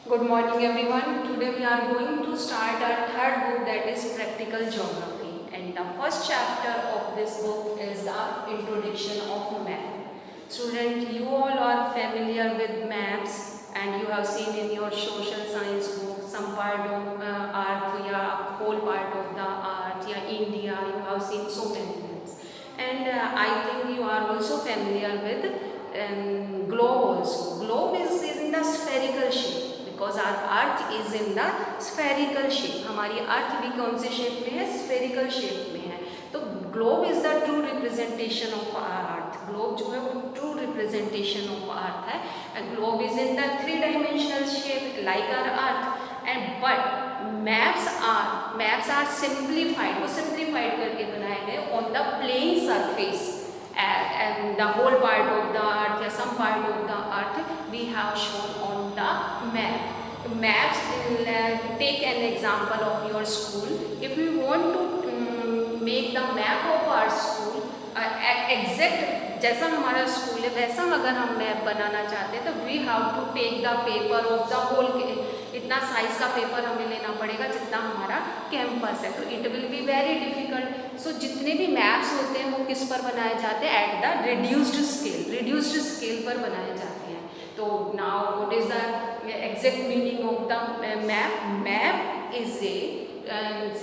Good morning everyone. Today we are going to start our third book, that is Practical Geography. And the first chapter of this book is the introduction of map. Student, you all are familiar with maps and you have seen in your social science book some part of earth, yeah, whole part of the earth, yeah, India, you have seen so many maps. And I think you are also familiar with globe also. Globe is in the spherical shape because our earth is in the spherical shape. हमारी earth भी कौन से shape में है? Spherical shape में है. तो globe is the true representation of our earth. Globe जो है वो ट्रू रिप्रेजेंटेशन ऑफ अर्थ है. Globe is in the 3 dimensional shape like our earth. And but maps are simplified. वो सिंप्लीफाइड करके बनाए गए on the plane surface and the whole part of the earth or some part of the earth we have shown on the map. Maps, take an example of your school. If we want to make the map of our school exact जैसा हमारा school है वैसा अगर हम map बनाना चाहते हैं तो we have to take the paper of the whole. इतना साइज का पेपर हमें लेना पड़ेगा जितना हमारा कैंपस है. तो it will be very difficult. So जितने भी मैप्स होते हैं वो किस पर बनाए जाते हैं? At the reduced scale. Reduced scale पर बनाए जाते हैं. तो now what is the exact meaning of the map? Map is a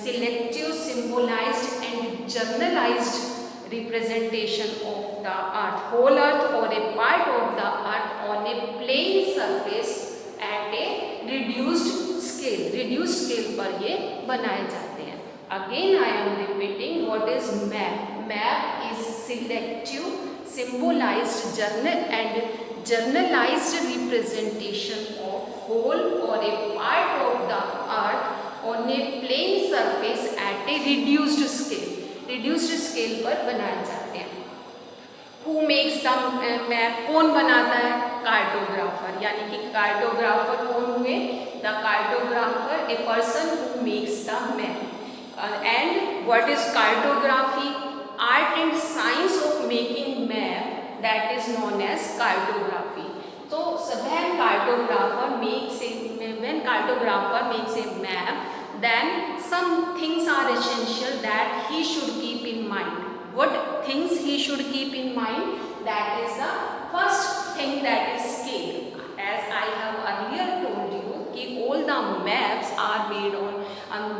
selective, symbolized and generalized representation of the earth, whole earth or a part of the earth on a plane surface at a reduced scale. reduced scale पर ये बनाए जाते हैं. Again I am repeating, what is map? Map is selective, symbolized and generalized representation of whole or a part of the earth on a plane surface at a reduced scale. reduced scale पर बनाए जाते हैं. Who makes the map? कौन बनाता है? Cartographer. यानी कि cartographer कौन हुए? The cartographer, a person who makes the map. And what is cartography? Art and science of making map, that is known as cartography. So when cartographer makes a map, then some things are essential that he should keep in mind. What things he should keep in mind? That is the first thing, that is scale. As I have earlier told you कि all the maps are made on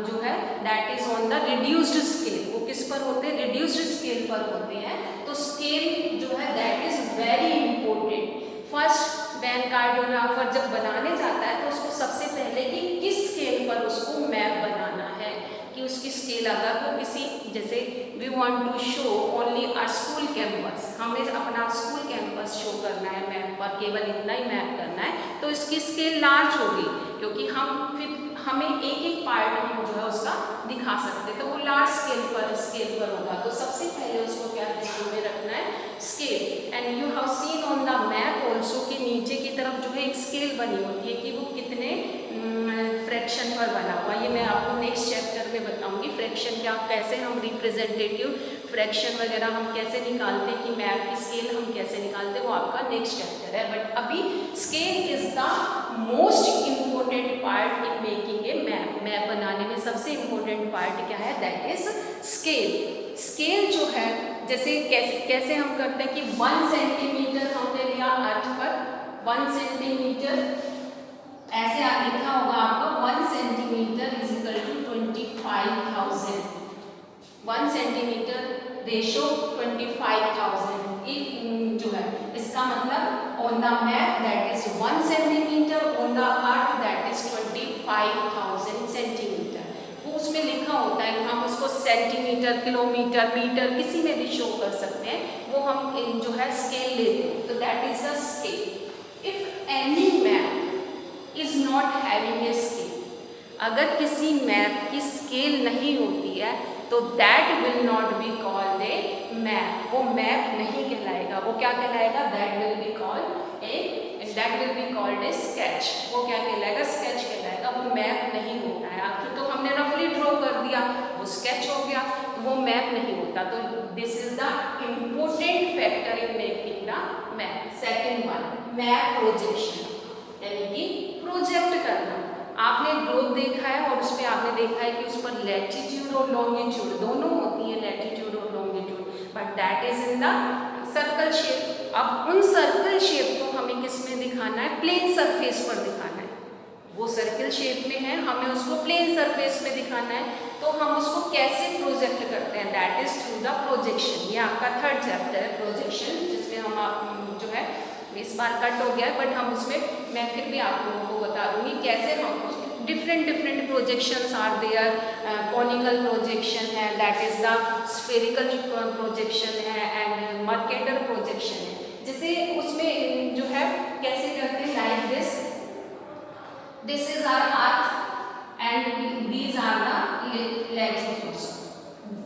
जो है that is on the reduced scale. वो किस पर होते हैं? reduced scale पर होते हैं. तो scale जो है that is very important. First when cartographer जब बनाने जाता है तो उसको सबसे पहले कि किस स्केल पर उसको मैप बनाना है, कि उसकी स्केल अगर वो किसी जैसे we want to show only our school campus, हमें अपना स्कूल कैंपस शो करना है मैप पर, केवल इतना ही मैप करना है, तो इसकी स्केल लार्ज होगी क्योंकि हमें एक एक पार्ट हम जो है उसका दिखा सकते हैं. तो वो लार्ज स्केल पर होगा. तो सबसे पहले उसको क्या ध्यान में रखना है? Scale. And you have scene on the map also कि नीचे की तरफ जो है एक स्केल बनी होती है कि वो कितने फ्रैक्शन पर बना हुआ. ये मैं आपको नेक्स्ट चैप्टर में बताऊंगी. फ्रैक्शन क्या, कैसे हम रिप्रेजेंटेटिव फ्रैक्शन वगैरह हम कैसे निकालते हैं, कि मैप की स्केल हम कैसे निकालते हैं, वो आपका नेक्स्ट चैप्टर है. बट अभी scale is the most important part in making a map. Map बनाने में सबसे इम्पोर्टेंट पार्ट क्या है? That is scale. स्केल जो है जैसे कैसे हम करते हैं कि 1 सेंटीमीटर हमने लिया अर्थ पर. 1 सेंटीमीटर ऐसे लिखा होगा आपका 1 centimetre is equal to 25,000. 1 centimetre ratio 25,000 जो है इसका मतलब on the map that is 1 centimetre, on the earth that is 25,000 centimetre. वो उसमें लिखा होता है, हम उसको सेंटीमीटर, किलोमीटर, मीटर किसी में भी शो कर सकते हैं. वो हम जो है स्केल लेते हैं. तो that is the scale. If any map is not having a scale, अगर किसी मैप की स्केल नहीं होती है तो that will not be called a map. वो मैप नहीं कहलाएगा. वो क्या कहलाएगा? That will be called a sketch. वो क्या कहलाएगा? स्केच कहलाएगा. वो मैप नहीं होता है. फिर तो हमने रफली ड्रॉ कर दिया, वो स्केच हो गया, वो मैप नहीं होता. तो this is the important factor in making the map. Second one, map projection, यानी कि प्रोजेक्ट करना। आपने ग्लोब देखा है और उस पर आपने देखा है कि उस पर लैटिट्यूड और लॉन्गिट्यूड दोनों होती है, लैटिट्यूड और longitude, but that is in the circle shape. अब उन सर्कल शेप को हमें किस में दिखाना है? प्लेन सरफेस पर दिखाना है। वो सर्कल शेप में है, हमें उसको प्लेन सरफेस में दिखाना है, तो हम उसको कैसे प्रोजेक्ट करते हैं? That is through the projection. ये आपका थर्ड चैप्टर है प्रोजेक्शन, जिसमें हम जो है इस बार कट हो गया है, बट हम उसमें मैं फिर भी आप लोगों को बता दूंगी कैसे हम different projections are there. Conical projection है, that is the spherical projection है, एंड मर्केटर प्रोजेक्शन है। जैसे उसमें जो है कैसे करते हैं? Like this is our earth and these are the latitudes.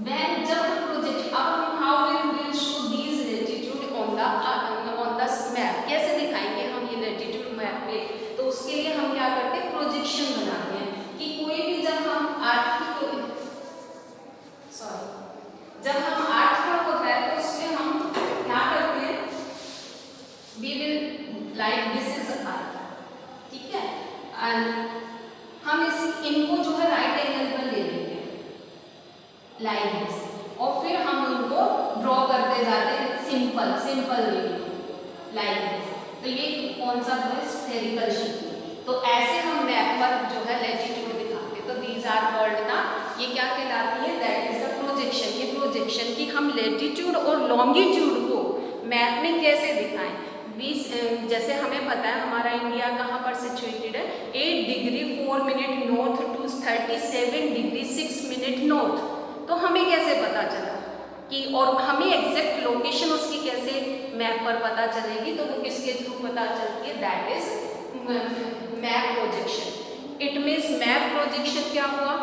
When जब हम प्रोजेक्ट, अब हम how we will show these latitude on the map, कैसे दिखाएंगे हम ये लैटिट्यूड मैप पे? तो उसके लिए हम क्या करते हैं? प्रोजेक्शन बनाते हैं कि कोई भी जब हम अर्थ की जब हम अर्थ पर होता है तो उसमें हम क्या करते हैं? We will like this is earth, ठीक है, एंड हम इनको जो है राइट एंगल पर ले लेंगे लाइक दिस, और फिर हम उनको ड्रॉ करते जाते हैं सिंपल वे लाइक दिस। तो ये कौन सा है? Spherical shape. तो ऐसे हम मैप पर जो है लैटिट्यूड दिखाते हैं। तो दीज आर कॉल्ड ना, ये क्या कहलाती है? That is the projection. ये प्रोजेक्शन की हम लैटिट्यूड और लॉन्गिट्यूड को मैप में कैसे दिखाएं? जैसे हमें पता है हमारा इंडिया कहाँ पर सिचुएटेड है? 8 degree 4 minute north to 37 degree 6 minute north. तो हमें कैसे पता चला कि, और हमें एग्जैक्ट लोकेशन उसकी कैसे मैप पर पता चलेगी? तो वो किसके थ्रू पता चलती है? That is map projection. It means map projection क्या हुआ?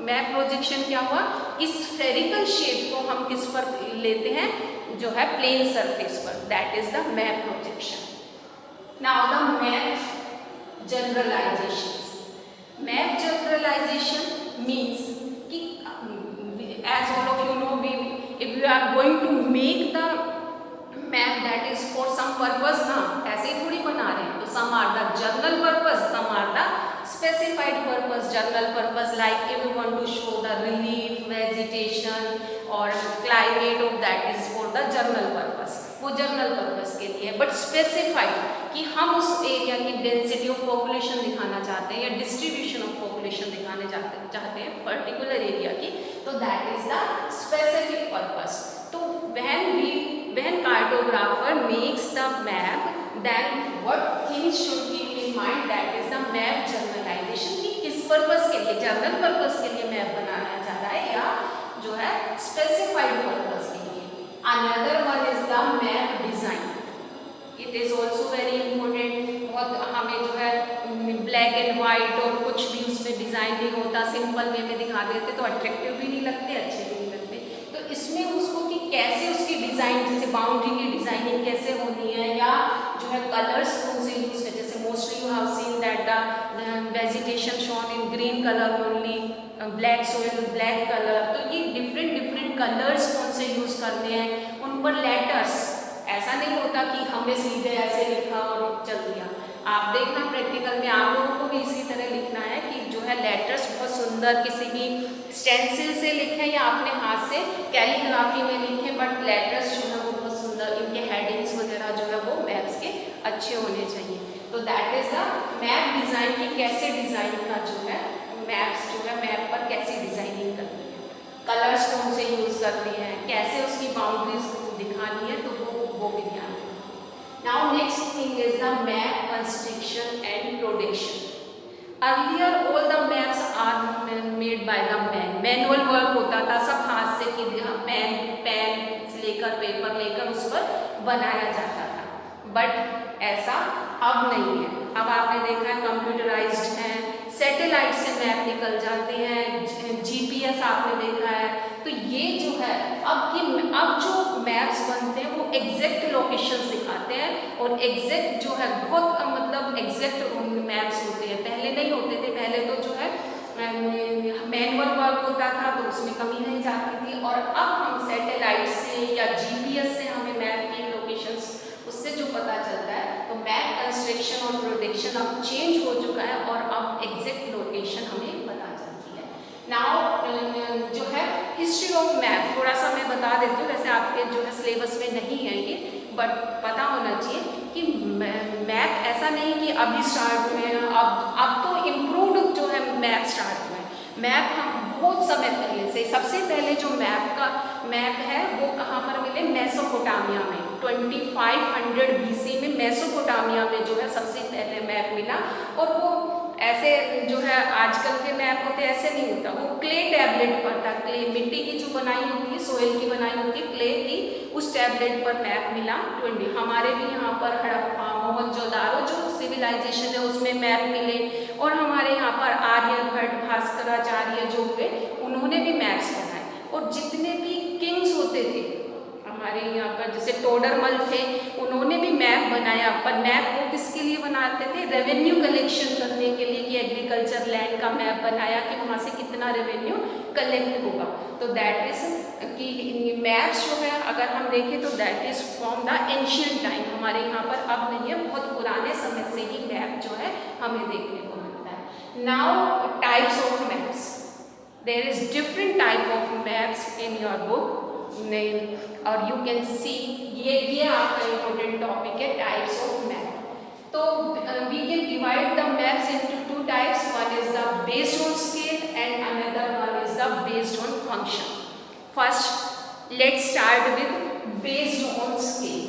मैप प्रोजेक्शन क्या हुआ? इस स्फेरिकल शेप को हम किस पर लेते हैं? जो है प्लेन सरफेस पर। That is the map projection. Now the map generalisation. Map generalisation means कि as all of you know, if you are going to make the map that is for some purpose, ना ऐसे ही थोड़ी बना रहे हैं। तो some are the general purpose, some are the specified purpose. General purpose like if you want to show the relief, vegetation or climate of that is for the general purpose, वो general purpose के लिए। But specified कि हम उस area की density of population दिखाना चाहते हैं या डिस्ट्रीब्यूशन ऑफ पॉपुलेशन दिखाने चाहते हैं पर्टिकुलर एरिया की, तो that is the specific purpose. तो when cartographer makes the map, then what things should keep in mind? That is the map generalization कि किस पर्पस के लिए? जनरल पर्पस के लिए मैप बनाया जा रहा है या जो है स्पेसिफाइड पर्पस के लिए। Another one is the map design. It is also very important. बहुत हमें जो है ब्लैक एंड वाइट और कुछ भी उसमें डिज़ाइन नहीं होता, सिंपल वे में दिखा देते तो अट्रैक्टिव भी नहीं लगते, अच्छे भी नहीं लगते। तो इसमें उसको कि कैसे उसकी डिज़ाइन, जैसे बाउंड्री की डिज़ाइनिंग कैसे होनी है या जो है कलर्स कौन से यूज़ करते हैं। जैसे mostly you have seen that the vegetation shown in green colour only, black soil black colour. तो ये डिफरेंट कलर्स कौन से यूज़ करने हैं, उन पर लेटर्स। ऐसा नहीं होता कि हमने सीधे ऐसे लिखा और चल दिया। आप देखना प्रैक्टिकल में आप लोगों को भी इसी तरह लिखना है कि जो है लेटर्स बहुत सुंदर किसी भी स्टेंसिल से लिखें या अपने हाथ से कैलीग्राफी में लिखें, बट लेटर्स जो है वो बहुत सुंदर, इनके हेडिंग्स वगैरह जो है वो मैप्स के अच्छे होने चाहिए। तो that is the map design की कैसे डिज़ाइन का जो है मैप्स जो है मैप पर कैसी डिज़ाइनिंग करनी है, कलर्स कौन से यूज़ करने हैं, कैसे उसकी बाउंड्रीज दिखानी है, तो वो भी ध्यान रखना। Now next thing is the map construction and production. Earlier all the maps are made by the man. Manual work होता था, सब हाथ से कि पेन लेकर पेपर लेकर उस पर बनाया जाता था, बट ऐसा अब नहीं है। अब आपने देखा है कंप्यूटराइज्ड है, सैटेलाइट से मैप निकल जाते हैं, जीपीएस आपने देखा है। तो ये जो है अब जो मैप्स बनते हैं वो एग्जैक्ट लोकेशन दिखाते हैं और एग्जैक्ट जो है बहुत मतलब एग्जैक्ट मैप्स होते हैं। पहले नहीं होते थे, पहले तो जो है मैनुअल वर्क होता था तो उसमें कमी नहीं जाती थी, और अब हम सैटेलाइट से या जीपीएस से हमें मैप की लोकेशंस उससे जो पता चलता है। तो मैप एब्स्ट्रैक्शन और प्रोडिक्शन अब चेंज हो चुका है और अब एग्जैक्ट लोकेशन हमें पता चलती है। नाउ जो है हिस्ट्री ऑफ मैप, थोड़ा सा मैं बता देती हूँ, वैसे आपके जो है सिलेबस में नहीं है ये, बट पता होना चाहिए कि मैप ऐसा नहीं कि अभी स्टार्ट हुए हैं, अब तो इम्प्रूव्ड जो है मैप स्टार्ट हुए हैं। मैप हम बहुत समय पहले से, सबसे पहले जो मैप है वो कहाँ पर मिले, मेसोपोटामिया में 2500 BC में मेसोपोटामिया में जो है सबसे पहले मैप मिला। और वो ऐसे जो है आजकल के मैप होते ऐसे नहीं होता, वो क्ले टैबलेट पर था, क्ले मिट्टी की जो बनाई होती है, सोयल की बनाई होती है, क्ले की, उस टैबलेट पर मैप मिला 20। हमारे भी यहाँ पर हड़प्पा, मोहनजोदारो जो सिविलाइजेशन है उसमें मैप मिले, और हमारे यहाँ पर आर्यभट्ट, भास्कराचार्य जो हुए उन्होंने भी मैप्स बनाए। और जितने भी किंग्स होते थे हमारे यहाँ पर, जैसे टोडरमल थे, उन्होंने भी मैप बनाया, पर मैप वो किसके लिए बनाते थे, रेवेन्यू कलेक्शन करने के लिए, कि एग्रीकल्चर लैंड का मैप बनाया कि वहाँ से कितना रेवेन्यू कलेक्ट होगा। तो दैट इज कि मैप्स जो है अगर हम देखें तो that is from the ancient time, हमारे यहाँ पर अब नहीं है, बहुत पुराने समय से ही मैप जो है हमें देखने को मिलता है। Now types of maps, there is different type of maps in your book, और यू कैन सी, ये आपका इम्पोर्टेंट टॉपिक है, टाइप्स ऑफ मैप। तो we can divide the maps into two types, one is the based on scale and another one is the based on function. First let's start with based on scale.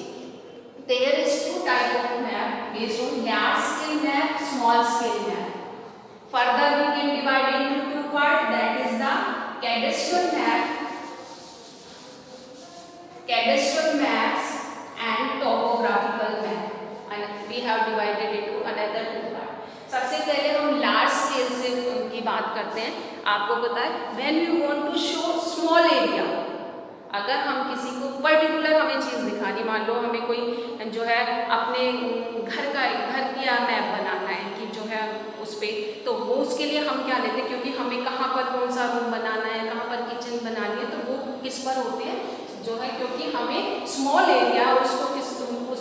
There is two type of map, based on large scale map, small scale map. Further we can divide into two part, that is the cadastral map, cadastral maps and topographical map, and we have divided into another two part. सबसे पहले हम large scale से की बात करते हैं। आपको पता है when you want to show small area, अगर हम किसी को पर्टिकुलर हमें चीज़ दिखानी, मान लो हमें कोई जो है अपने घर का मैप बनाना है कि जो है उस पर, तो वो उसके लिए हम क्या लेते हैं, क्योंकि हमें कहाँ पर कौन सा रूम बनाना है, कहाँ पर किचन बनानी है, तो वो किस पर होते हैं जो है, क्योंकि हमें स्मॉल एरिया, और उस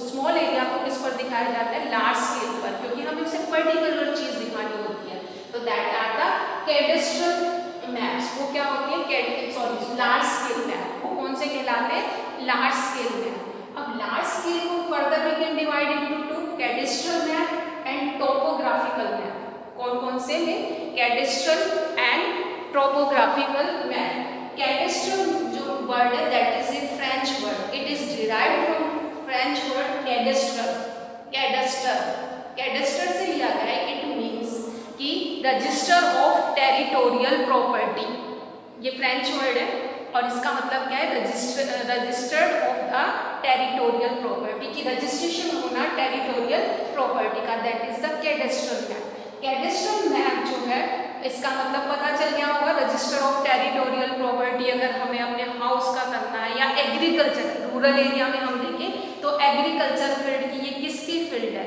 स्मॉल एरिया को किस पर दिखाया जाता है, लार्ज स्केल पर, क्योंकि हमें उसे पर्टिकुलर चीज़ दिखानी होती है। तो that are the cadastral maps, वो क्या होती है, लार्ज स्केल मैप, वो कौन से कहलाते हैं, लार्ज स्केल मैप। अब लार्ज स्केल को further we can divide into two, cadastral map and topographical map. कौन कौन से में, cadastral and topographical map. Cadastral जो वर्ड है that is a French word, it is derived from French word cadastral, cadaster से लिया गया है। इट मीन्स कि रजिस्टर ऑफ टेरिटोरियल प्रॉपर्टी, ये फ्रेंच वर्ड है और इसका मतलब क्या है, registered of the territorial property, की रजिस्ट्रेशन होना टेरिटोरियल प्रॉपर्टी का, that is the cadastral map. Cadastral map जो है इसका मतलब पता चल गया होगा, रजिस्टर ऑफ टेरिटोरियल प्रॉपर्टी अगर हमें अपने हाउस का करना है, या एग्रीकल्चर, रूरल एरिया में हम देखें तो एग्रीकल्चर फील्ड की, ये किसकी फील्ड है,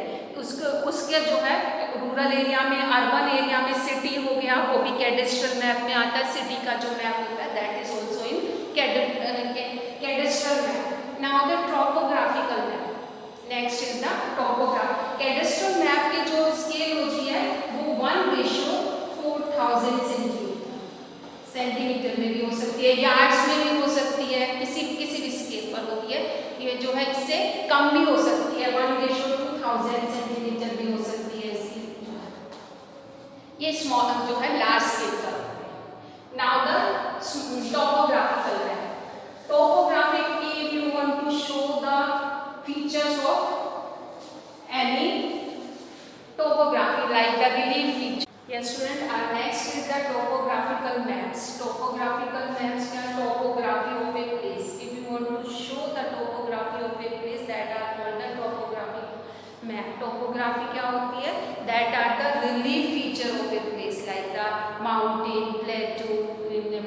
उसके जो है रूरल एरिया में, अर्बन एरिया में, सिटी हो गया, वो भी कैडेस्ट्रल मैप में आता है। सिटी का जो मैप होता है that is also in cadastral map. Now the topographical map, next is the topograph. Cadastral map की जो स्केल होती है वो 1:4000 सेंटीमीटर में भी हो सकती है, यार्ड्स में भी हो सकती है, किसी भी स्केल पर होती है। ये जो है इससे कम भी हो सकती है, 1:2000 सेंटीमीटर भी हो सकती है इसकी, ये स्मॉल जो है लार्ज स्केल पर। Now the topographical map. Topographic if you want to show the features of any topography like the relief feature. Yes student, our next is the topographical maps. Topographical maps क्या, topography of a place. If you want to show the topography of a place, that are called the topographic map. Topography क्या होती है, that are the relief feature of a place like the mountain, plateau,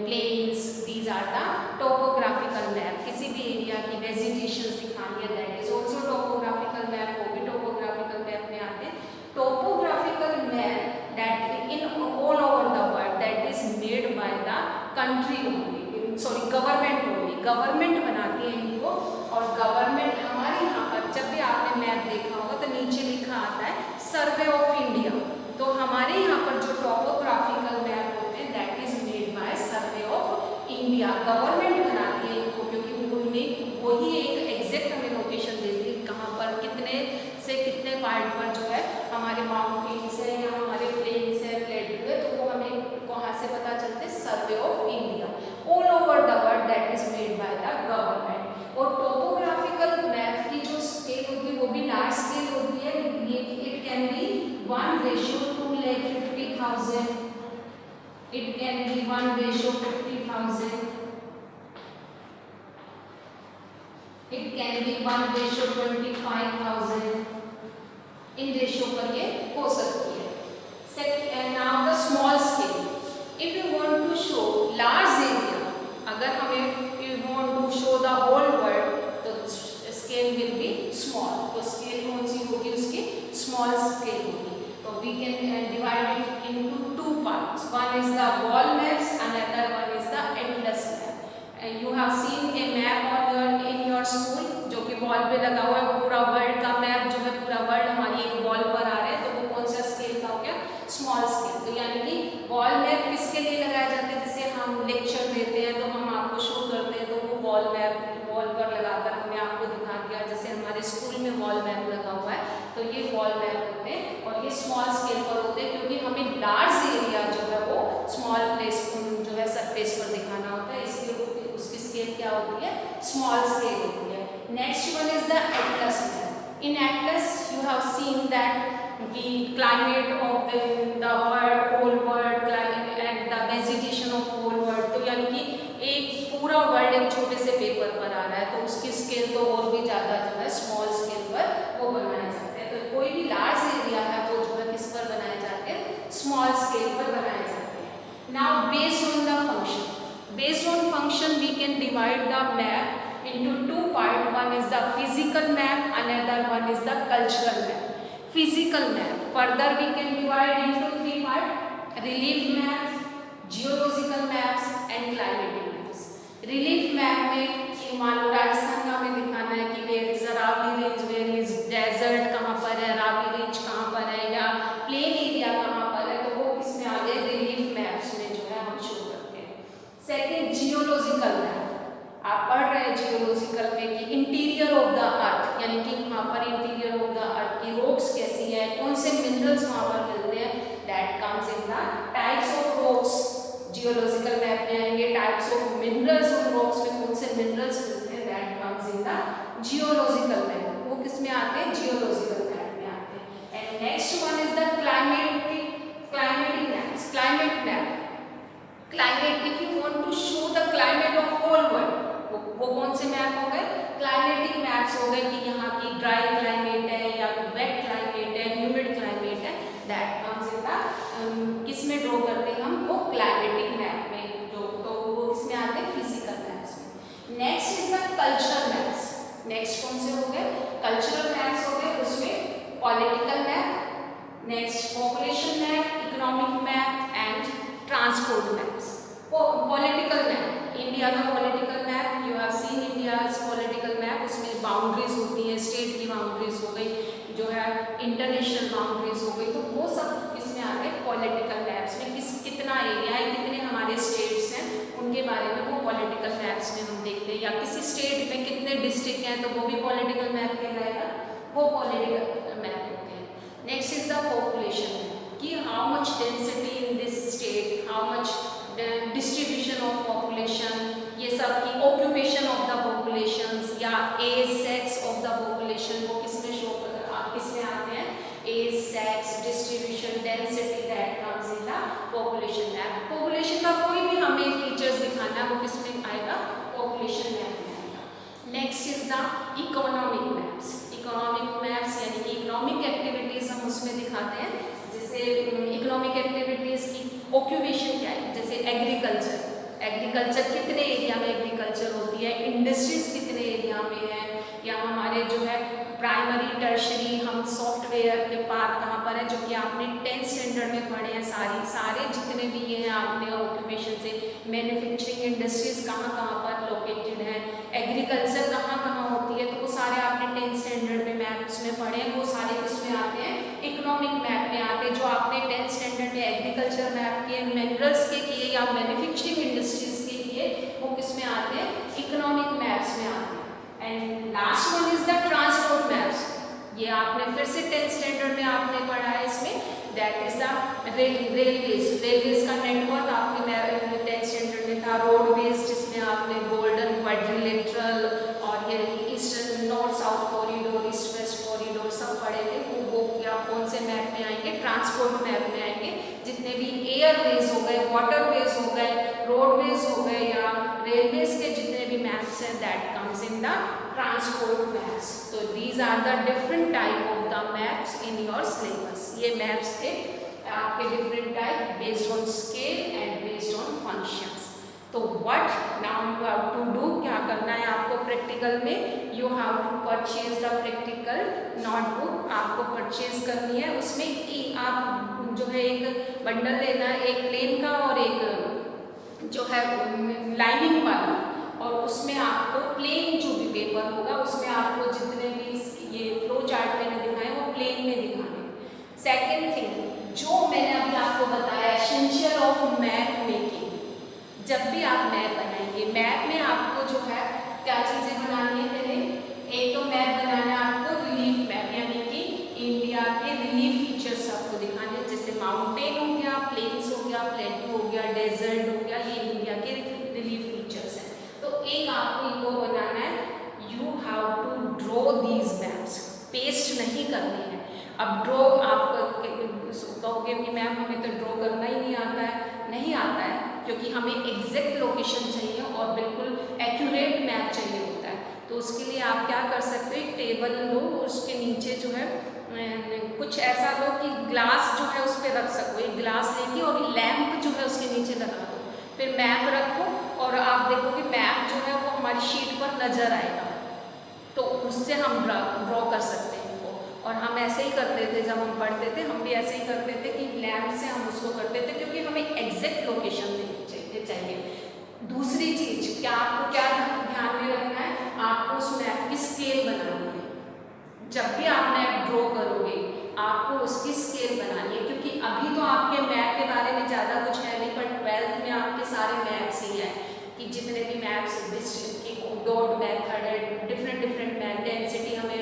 plains. These are the topographical map. किसी भी area की vegetation दिखानी है, that is also topographical map, वो भी topographical map में आते हैं। Topographical map that in all over the world that is made by the country only, sorry government only, government बनाती है इनको। और गवर्नमेंट हमारे यहाँ पर जब भी आपने मैप देखा होगा तो नीचे लिखा आता है पार्ट पर जो है हमारे माउंटेन्स है या हमारे प्लेन्स है, प्लेट्यू है, तो वो हमें कहाँ से पता चलते हैं? Survey of India all over the world that is made by the government. और टोपोग्राफिकल मैप की जो स्केल होती है वो भी लार्ज स्केल होती है। It can be 1:250,000, it can be 1:50,000, it can be 1:25,000, इन रेशियो पर ये हो सकती है। Now the small scale, if you want to show large area, अगर हमें you want to show the whole world तो स्केल विल बी स्मॉल। तो स्केल कौन सी होगी? उसकी स्मॉल स्केल होगी। तो we can divide it into two parts, one is the wall maps, another one is the Atlas map. You have seen a map in your school जो कि wall पे लगा हुआ है, पूरा वर्ल्ड का मैप जो है, पूरा वर्ल्ड हमारी एक वॉल पर आ रहा है, तो वो कौन सा स्केल का हो गया? Small scale. तो यानी कि वॉल मैप किसके लिए लगाए जाते हैं? जैसे हम लेक्चर देते हैं तो हम आपको शो करते हैं, तो वो वॉल मैप वॉल पर लगाकर हमने आपको दिखा दिया। जैसे हमारे स्कूल में वॉल मैप लगा हुआ है, तो ये वॉल मैप होते हैं और ये स्मॉल स्केल पर होते हैं, क्योंकि हमें लार्ज एरिया जो है वो स्मॉल प्लेस जो है सरफेस पर दिखाना होता है, इसलिए उसकी स्केल क्या होती है? स्मॉल स्केल होती है। Next one is the Atlas map. In Atlas you have seen that the climate of the world, whole world, climate and the vegetation of whole world। तो यानी कि एक पूरा वर्ल्ड एक छोटे से पेपर पर आ रहा है, तो उसकी स्केल तो और भी ज़्यादा जो है स्मॉल स्केल पर वो बनाए जाते हैं। तो कोई भी लार्ज एरिया है वो जो है किस पर बनाए जाते हैं? स्मॉल स्केल पर बनाए जाते हैं। Now based on the function, based on function we can divide the map into two parts, one is the physical map, another one is the cultural map। physical map further we can divide into three parts, relief maps, geological maps and climatic maps। relief map में मान लो राजस्थान का हमें दिखाना है कि where is Aravalli range, where is desert कहाँ पर है, अरावली रेंज कहाँ पर है, या प्लेन एरिया कहाँ पर है, तो वो किसमें आ गए? रिलीफ मैप्स में जो है हम शो करते हैं। सेकेंड जियोलॉजिकल मैप, आप पढ़ रहे हैं जियोलॉजिकल में कि इंटीरियर ऑफ द अर्थ, यानी कि वहाँ पर इंटीरियर ऑफ द अर्थ की रॉक्स कैसी है, कौन से मिनरल्स वहाँ पर मिलते हैं, that comes in the types of rocks. Geological map में आएंगे टाइप्स ऑफ मिनरल्स, उन रॉक्स में कौन से मिनरल्स मिलते हैं, that comes in the geological map. वो किस में आते हैं? जियोलॉजिकल मैप में आते हैं। And next one is the climatic maps. Climate map, climate if you want to show the climate of whole world, वो कौन से मैप हो गए? क्लाइमेटिक मैप्स हो गए कि यहाँ की ड्राई क्लाइमेट है या वेट क्लाइमेट है, ह्यूमिड क्लाइमेट है, दैट कम्स इन द किस में ड्रॉ करते हैं हम? वो क्लाइमेटिक मैप में जो, तो वो किस में आते हैं? फिजिकल मैप्स में। Next is the cultural maps. Next कौन से हो गए? कल्चरल मैप्स हो गए, उसमें political map, next population map, economic map and transport maps. Political map, India का political map, you have seen India's political map, उसमें बाउंड्रीज होती है, स्टेट की बाउंड्रीज हो गई, जो है इंटरनेशनल बाउंड्रीज हो गई, तो वो सब किसमें आते हैं? पॉलिटिकल मैप्स में। कितना एरिया है, कितने हमारे स्टेट्स हैं, उनके बारे में वो पॉलिटिकल मैप्स में हम देखते हैं। या किसी स्टेट में कितने डिस्ट्रिक्ट हैं, तो वो भी पॉलिटिकल मैप कहलाएगा, वो पॉलिटिकल मैप होते हैं। नेक्स्ट इज द पॉपुलेशन कि how much density in this state, how much distribution of population, ये सब की ऑक्यूपेशन ऑफ द पॉपुलेशंस या age sex of the population, वो किसमें शो किसमें आते हैं? Age sex distribution density, that comes in the population map. Population का कोई भी हमें फीचर्स दिखाना है वो किसमें आएगा? पॉपुलेशन मैप में आएगा। Next is the economic maps. Economic maps यानी कि इकोनॉमिक एक्टिविटीज हम उसमें दिखाते हैं, जैसे इकोनॉमिक एक्टिविटीज की ऑक्यूपेशन क्या है, जैसे एग्रीकल्चर, एग्रीकल्चर कितने एरिया में एग्रीकल्चर होती है, इंडस्ट्रीज कितने एरिया में है, या हमारे जो है प्राइमरी टर्शरी हम सॉफ्टवेयर के पार्ट कहाँ पर है, जो कि आपने 10th स्टैंडर्ड में पढ़े हैं, सारे जितने भी ये हैं आपने ऑक्यूपेशन से। मैन्युफैक्चरिंग इंडस्ट्रीज कहाँ कहाँ पर लोकेटेड है, एग्रीकल्चर कहाँ कहाँ होती है, तो वो सारे आपने 10th स्टैंडर्ड में मैप्स में पढ़े हैं, वो सारे किसमें आते हैं? इकोनॉमिक मैप में आते हैं। जो आपने 10th स्टैंडर्ड में एग्रीकल्चर मैप किए, मिनरल्स के किए या मैन्युफैक्चरिंग इंडस्ट्रीज के किए, वो किसमें आते हैं? इकोनॉमिक मैप्स में आते हैं। And last one is the transport maps. ये आपने फिर से 10th स्टैंडर्ड में आपने पढ़ा है इसमें, दैट इज द रेलवेज का नेटवर्क आपके 10th स्टैंडर्ड में था। रोडवेज जिसमें आपने गोल्डन क्वाड्रिलेटरल और ये east north south corridor, east west corridor सब पढ़े थे। वो क्या कौन से मैप में आएंगे, ट्रांसपोर्ट मैप में आएंगे। जितने भी एयरवेज हो गए, वाटरवेज हो गए, रोडवेज हो गए या रेलवेज के जितने भी मैप्स हैं, that comes in the transport maps. तो these are the different type of the maps in your syllabus. ये मैप्स थे आपके different type based on scale and based on functions. तो what now you have to do, क्या करना है आपको practical में, you have to purchase the practical notebook, आपको परचेज करनी है। उसमें आप जो है एक बंडल लेना है, एक प्लेन का और एक जो है लाइनिंग वाला, और उसमें आपको प्लेन जो भी पेपर होगा उसमें आपको जितने भी ये फ्लो चार्ट मैंने दिखाए वो प्लेन में दिखाने। सेकेंड थिंग जो मैंने अभी आपको बताया, एसेंशियल ऑफ मैप मेकिंग। जब भी आप मैप बनाएंगे, मैप में आपको जो है क्या चीज़ें बनानी है, पहले एक तो मैप बनाना है आपको रिलीफ मैप, यानी कि इंडिया के रिलीफ फीचर्स आपको दिखाने हैं, जैसे माउंटेन हो गया, प्लेन्स हो गया, प्लेटू हो गया, डेजर्ट हो गया, ये इंडिया के रिलीफ फीचर्स हैं। तो एक आपको इनको बनाना है, you have to draw these maps, paste नहीं करनी है। अब ड्रॉ आप कहोगे कि मैम हमें तो ड्रॉ करना ही नहीं आता है, नहीं आता है, क्योंकि हमें एग्जैक्ट लोकेशन चाहिए और बिल्कुल एक्यूरेट मैप चाहिए होता है। तो उसके लिए आप क्या कर सकते हो, एक टेबल लो, उसके नीचे जो है कुछ ऐसा लो कि ग्लास जो है उस पर रख सको, एक ग्लास लेके और लैंप जो है उसके नीचे लगा दो, फिर मैप रखो और आप देखोगे मैप जो है वो हमारी शीट पर नजर आएगा। तो उससे हम ड्रॉ कर सकते हैं इनको। और हम ऐसे ही करते थे जब हम पढ़ते थे, हम भी ऐसे ही करते थे कि लैंप से हम उसको करते थे, क्योंकि हमें एग्जैक्ट लोकेशन चाहिए। दूसरी चीज क्या आपको क्या ध्यान में रखना है, आपको उस मैप की स्केल बनानी है। जब भी आप मैप ड्रॉ करोगे आपको उसकी स्केल बनानी है, क्योंकि अभी तो आपके मैप के बारे में ज़्यादा कुछ है नहीं, पर 12th में आपके सारे मैप्स ही हैं कि जितने भी मैप्स की डॉट मेथड है, डिफरेंट मैप, डेंसिटी हमें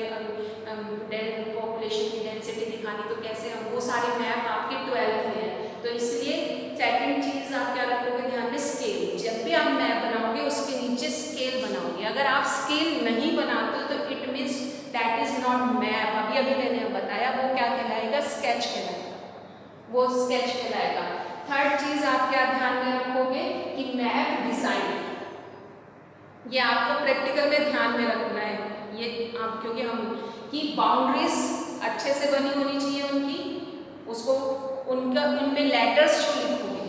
पॉपुलेशन की डेंसिटी दिखानी, तो कैसे हम वो सारे मैप आपके 12th में हैं। तो इसलिए सेकंड चीज़ आप क्या रखोगे ध्यान में, स्केल। जब भी आप मैप बनाओगे उसके नीचे स्केल बनाओगे। अगर आप स्केल नहीं बनाते हो तो it means that is not map. अभी मैंने बताया वो क्या कहलाएगा, स्केच कहलाएगा, वो स्केच कहलाएगा। थर्ड चीज आप क्या ध्यान में रखोगे कि मैप डिजाइन, ये आपको प्रैक्टिकल में ध्यान में रखना है। ये आप क्योंकि हम की बाउंड्रीज अच्छे से बनी होनी चाहिए उनकी, उसको उनका उनमें लेटर्स जो लिखोगे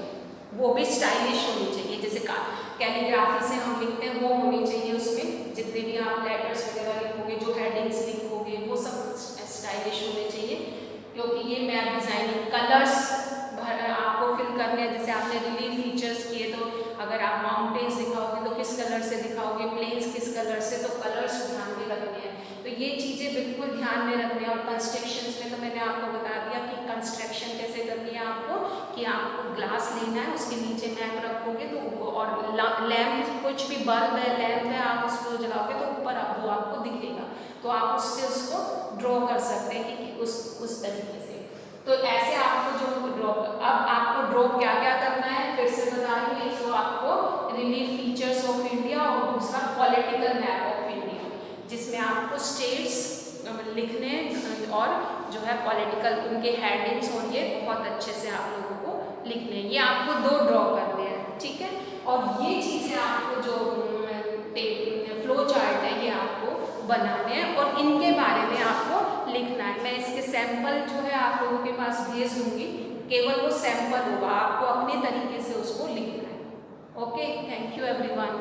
वो भी स्टाइलिश होनी चाहिए, जैसे कैलीग्राफी से हम लिखते हैं वो होनी चाहिए। उसमें जितने भी आप लेटर्स वगैरह लिखोगे, जो हेडिंग्स लिखोगे, वो सब स्टाइलिश होने चाहिए, क्योंकि ये मैप डिजाइनिंग कलर्स आपको फिल करने हैं। जैसे आपने रिलीफ फीचर्स किए, तो अगर आप माउंटेन्स दिखाओगे तो किस कलर से दिखाओगे, प्लेन्स किस कलर से, तो कलर्स ध्यान में रखने हैं। तो ये चीज़ें बिल्कुल ध्यान में रखने हैं। और कंस्ट्रक्शन में तो मैंने आपको बता दिया कि कंस्ट्रक्शन कैसे करनी है आपको, कि आपको ग्लास लेना है, उसके नीचे मैप रखोगे तो, और लैंप, कुछ भी बल्ब है, लैंप है, आप उसको जलाओगे तो ऊपर वो आपको दिखेगा, तो आप उससे उसको ड्रॉ कर सकते हैं कि उस तरीके से। तो ऐसे आपको जो ड्रॉ, अब आपको ड्रॉ क्या क्या करना है फिर से बता रही हूँ। एक तो आपको रिलीफ फीचर्स ऑफ इंडिया और दूसरा पॉलिटिकल मैप ऑफ इंडिया, जिसमें आपको स्टेट्स लिखने और जो है पॉलिटिकल उनके हेडिंग्स, और ये बहुत अच्छे से आप लोगों को लिखने हैं। ये आपको 2 ड्रॉ करने हैं, ठीक है। और ये चीज़ें आपको जो फ्लो चार्ट है ये आपको बनाने हैं और इनके बारे में आपको लिखना है। मैं इसके सैंपल जो है आप लोगों के पास भेज दूंगी, केवल वो सैंपल होगा, आपको अपने तरीके से उसको लिखना है। Okay, thank you everyone.